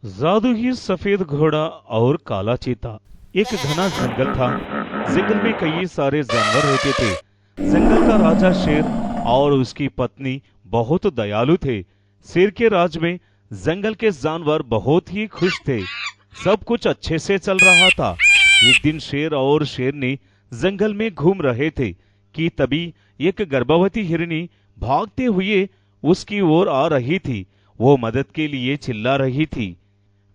जादुई सफेद घोड़ा और काला चीता। एक घना जंगल था। जंगल में कई सारे जानवर रहते थे। जंगल का राजा शेर और उसकी पत्नी बहुत दयालु थे। शेर के राज में जंगल के जानवर बहुत ही खुश थे। सब कुछ अच्छे से चल रहा था। एक दिन शेर और शेरनी जंगल में घूम रहे थे कि तभी एक गर्भवती हिरनी भागते हुए उसकी ओर आ रही थी। वो मदद के लिए चिल्ला रही थी।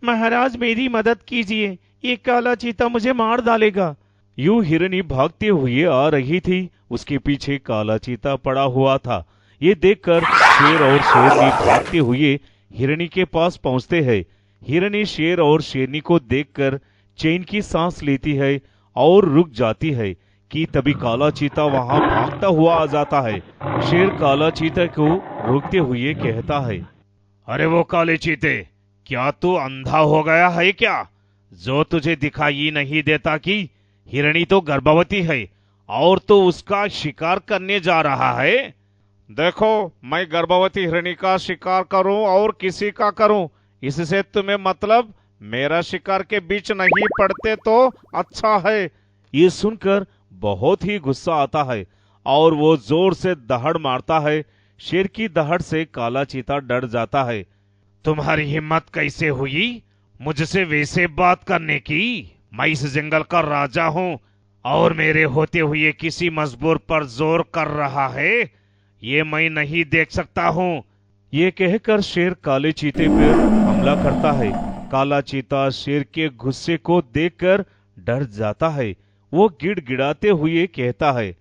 महाराज मेरी मदद कीजिए, ये काला चीता मुझे मार डालेगा। यूं हिरनी भागते हुए आ रही थी। उसके पीछे काला चीता पड़ा हुआ था। ये देखकर शेर और शेरनी भागते हुए हिरनी के पास पहुंचते हैं। हिरनी शेर और शेरनी को देखकर चैन की सांस लेती है और रुक जाती है कि तभी काला चीता वहां भागता हुआ आ जाता है। शेर काला चीता को रोकते हुए कहता है, अरे वो काले चीते, क्या तू अंधा हो गया है क्या, जो तुझे दिखाई नहीं देता कि हिरणी तो गर्भवती है और तो उसका शिकार करने जा रहा है। देखो, मैं गर्भवती हिरणी का शिकार करूं और किसी का करूं, इससे तुम्हें मतलब मेरा शिकार के बीच नहीं पड़ते तो अच्छा है। ये सुनकर बहुत ही गुस्सा आता है और वो जोर से दहाड़ मारता है। शेर की दहाड़ से काला चीता डर जाता है। तुम्हारी हिम्मत कैसे हुई मुझसे वैसे बात करने की? मैं इस जंगल का राजा हूँ और मेरे होते हुए किसी मजबूर पर जोर कर रहा है, ये मैं नहीं देख सकता हूँ। ये कहकर शेर काले चीते पर हमला करता है। काला चीता शेर के गुस्से को देखकर डर जाता है। वो गिड़गिड़ाते हुए कहता है,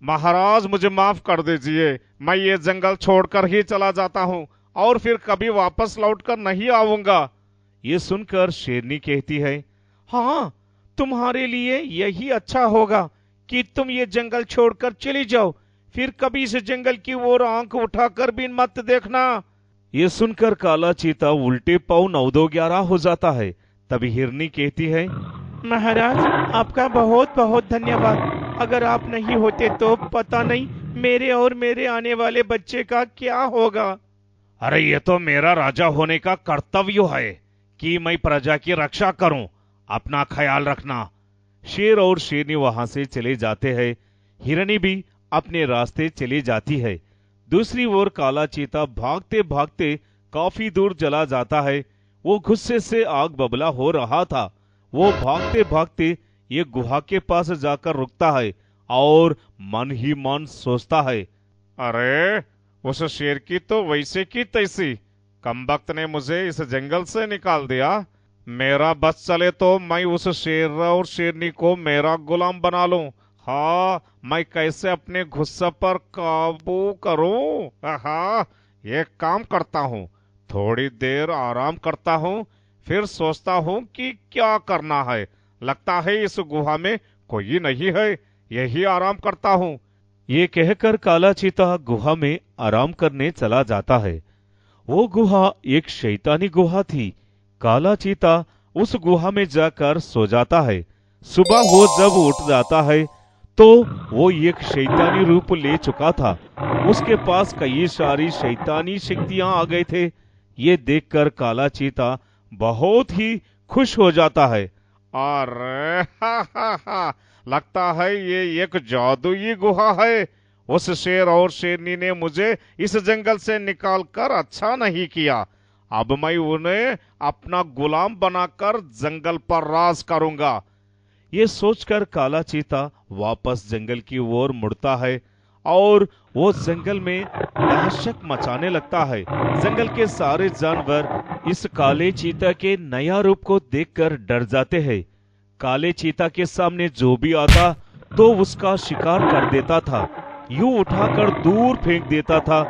महाराज मुझे माफ कर दीजिए, मैं ये जंगल छोड़कर ही चला जाता हूँ और फिर कभी वापस लौटकर नहीं आऊंगा। ये सुनकर शेरनी कहती है, हाँ, तुम्हारे लिए यही अच्छा होगा कि तुम ये जंगल छोड़कर चली जाओ, फिर कभी इस जंगल की ओर आंख उठाकर भी मत देखना। ये सुनकर काला चीता उल्टे पांव 9 दो 11 हो जाता है। तभी हिरनी कहती है, महाराज आपका बहुत बहुत धन्यवाद। अगर आप नहीं होते तो पता नहीं मेरे और मेरे आने वाले बच्चे का क्या होगा। अरे ये तो मेरा राजा होने का कर्तव्य है कि मैं प्रजा की रक्षा करूं। अपना ख्याल रखना। शेर और शेरनी वहां से चले जाते हैं। हिरनी भी अपने रास्ते चली जाती है। दूसरी ओर काला चीता भागते भागते काफी दूर चला जाता है। वो गुस्से से आग बबला हो रहा था। वो भागते भागते ये गुहा के पास जाकर रुकता है और मन ही मन सोचता है, अरे उस शेर की तो वैसे की तैसी, कमबख्त ने मुझे इस जंगल से निकाल दिया। मेरा बस चले तो मैं उस शेर और शेरनी को मेरा गुलाम बना लूं। हाँ, मैं कैसे अपने गुस्से पर काबू करूं? हाँ, ये काम करता हूँ। थोड़ी देर आराम करता हूँ, फिर सोचता हूँ कि क्या करना है। लगता है इस गुहा में कोई नहीं है, यही आराम करता हूँ। ये कहकर काला चीता गुहा में आराम करने चला जाता है। वो गुहा एक शैतानी गुहा थी। काला चीता उस गुहा में जाकर सो जाता है। सुबह वो जब उठ जाता है तो वो एक शैतानी रूप ले चुका था। उसके पास कई सारी शैतानी शक्तियां आ गए थे। ये देखकर काला चीता बहुत ही खुश हो जाता है। अरे हा, लगता है ये एक जादुई गुहा है। उस शेर और शेरनी ने मुझे इस जंगल से निकालकर अच्छा नहीं किया। अब मैं उन्हें अपना गुलाम बनाकर जंगल पर राज करूंगा। ये सोचकर काला चीता वापस जंगल की ओर मुड़ता है और वो जंगल में दहशत मचाने लगता है। जंगल के सारे जानवर इस काले चीता के नया रूप को देखकर डर जाते हैं। काले चीता के सामने जो भी आता तो उसका शिकार कर देता था, यूं उठाकर दूर फेंक देता था।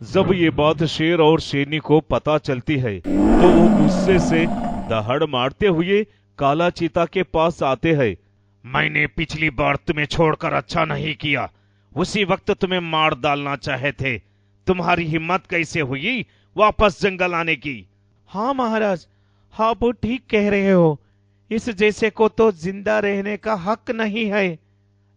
जब ये बात शेर और शेरनी को पता चलती है तो वो गुस्से से दहाड़ मारते हुए काला चीता के पास आते हैं। मैंने पिछली बार तुम्हें छोड़कर अच्छा नहीं किया, उसी वक्त तुम्हें मार डालना चाहे थे। तुम्हारी हिम्मत कैसे हुई वापस जंगल आने की? हाँ महाराज, आप ठीक कह रहे हो, इस जैसे को तो जिंदा रहने का हक नहीं है।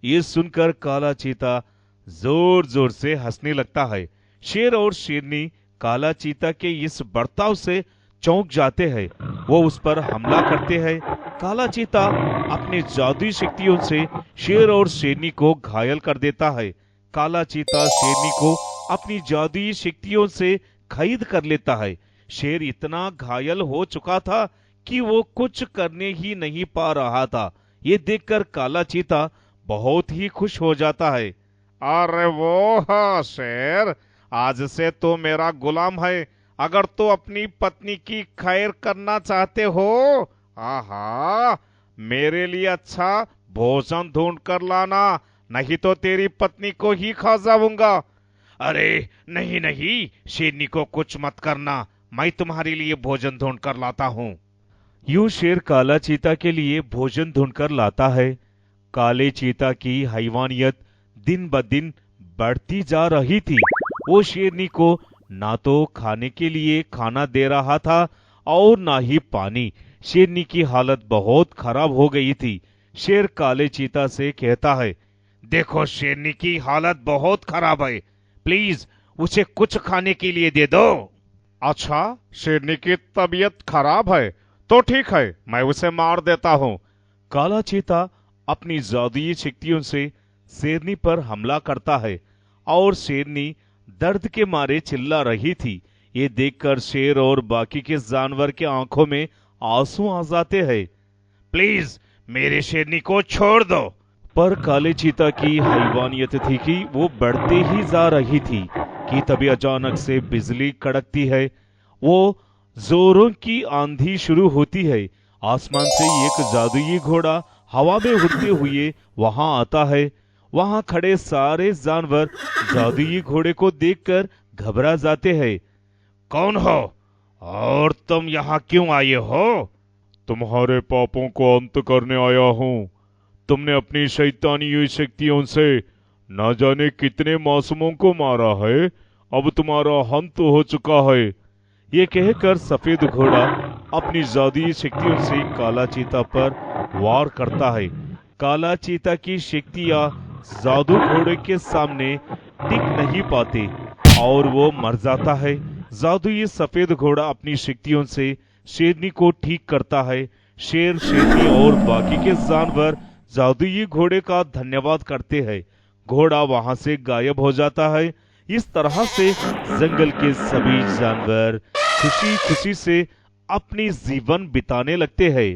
ये सुनकर काला चीता जोर जोर से हंसने लगता है। शेर और शेरनी काला चीता के इस बर्ताव से चौंक जाते हैं। वो उस पर हमला करते हैं। काला चीता अपनी जादुई शक्तियों से शेर और शेरनी को घायल कर देता है। काला चीता शेरनी को अपनी जादुई शक्तियों से कैद कर लेता है। शेर इतना घायल हो चुका था कि वो कुछ करने ही नहीं पा रहा था। ये देखकर काला चीता बहुत ही खुश हो जाता है। अरे वो हाँ शेर, आज से तो मेरा गुलाम है। अगर तो अपनी पत्नी की खैर करना चाहते हो, आहा, मेरे लिए अच्छा भोजन ढूंढ कर लाना, नहीं तो तेरी पत्नी को ही खा जाऊंगा। अरे नहीं नहीं, शेरनी को कुछ मत करना, मैं तुम्हारे लिए भोजन ढूंढ कर लाता हूँ। यूं शेर काला चीता के लिए भोजन ढूंढकर लाता है। काले चीता की हैवानियत दिन ब दिन बढ़ती जा रही थी। वो शेरनी को ना तो खाने के लिए खाना दे रहा था और ना ही पानी। शेरनी की हालत बहुत खराब हो गई थी। शेर काले चीता से कहता है, देखो शेरनी की हालत बहुत खराब है, प्लीज उसे कुछ खाने के लिए दे दो। अच्छा, शेरनी की तबीयत खराब है तो ठीक है, मैं उसे मार देता हूँ। काला चीता अपनी जादुई शक्तियों से शेरनी पर हमला करता है और शेरनी दर्द के मारे चिल्ला रही थी। ये देखकर शेर और बाकी के जानवर के आंखों में आंसू आ जाते हैं। प्लीज मेरे शेरनी को छोड़ दो। पर काले चीता की हैवानियत थी कि वो बढ़ते ही जा रही थी कि तभी अचानक से बिजली कड़कती है। वो जोरों की आंधी शुरू होती है। आसमान से एक जादुई घोड़ा हवा में उड़ते हुए वहां आता है। वहां खड़े सारे जानवर जादुई घोड़े को देखकर घबरा जाते हैं। कौन हो और तुम यहाँ क्यों आए हो? तुम्हारे पापों को अंत करने आया हूँ। तुमने अपनी शैतानी शक्तियों से न जाने कितने मासूमों को मारा है, अब तुम्हारा अंत हो चुका है। ये कहकर सफेद घोड़ा अपनी जादुई शक्तियों से काला चीता पर वार करता है। काला चीता की शक्तियां जादू घोड़े के सामने टिक नहीं पाते और वो मर जाता है। जादुई सफेद घोड़ा अपनी शक्तियों से शेरनी को ठीक करता है। शेर, शेरनी और बाकी के जानवर जादुई घोड़े का धन्यवाद करते हैं। घोड़ा वहां से गायब हो जाता है। इस तरह से जंगल के सभी जानवर खुशी खुशी से अपनी जीवन बिताने लगते हैं।